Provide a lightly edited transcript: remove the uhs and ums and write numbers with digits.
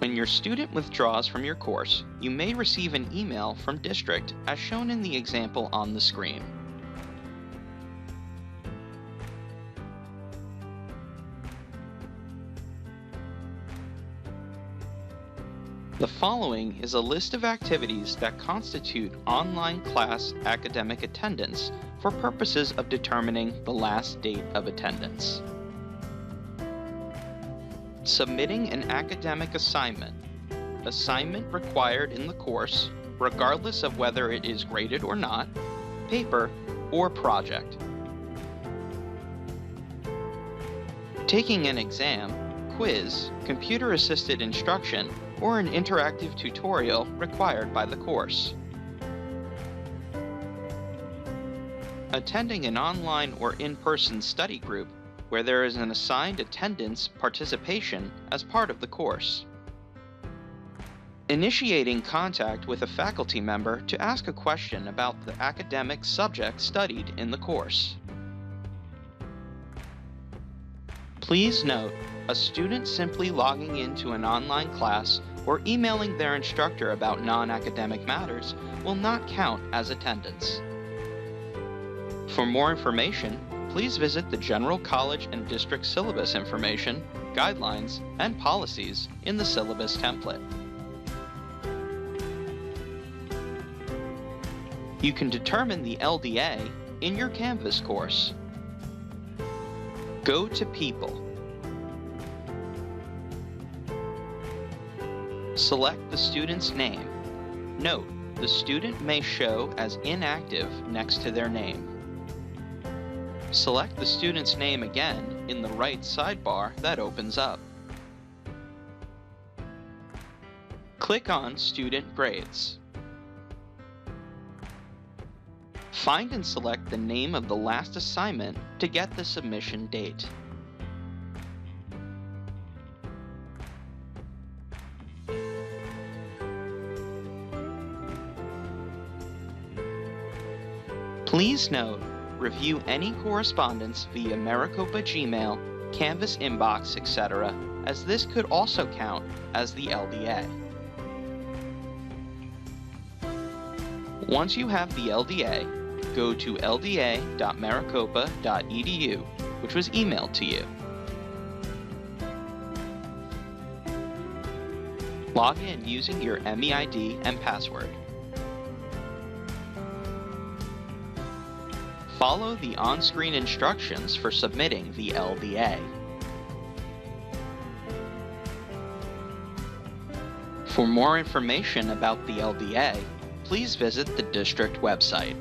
When your student withdraws from your course, you may receive an email from district as shown in the example on the screen. The following is a list of activities that constitute online class academic attendance for purposes of determining the last date of attendance. Submitting an academic assignment. Assignment required in the course, regardless of whether it is graded or not, paper, or project. Taking an exam, quiz, computer-assisted instruction, or an interactive tutorial required by the course. Attending an online or in-person study group where there is an assigned attendance participation as part of the course. Initiating contact with a faculty member to ask a question about the academic subject studied in the course. Please note, a student simply logging into an online class or emailing their instructor about non-academic matters will not count as attendance. For more information, please visit the General College and District Syllabus information, guidelines, and policies in the syllabus template. You can determine the LDA in your Canvas course. Go to People. Select the student's name. Note, the student may show as inactive next to their name. Select the student's name again in the right sidebar that opens up. Click on Student Grades. Find and select the name of the last assignment to get the submission date. Please note, review any correspondence via Maricopa Gmail, Canvas inbox, etc., as this could also count as the LDA. Once you have the LDA, go to lda.maricopa.edu, which was emailed to you. Log in using your MEID and password. Follow the on-screen instructions for submitting the LDA. For more information about the LDA, please visit the district website.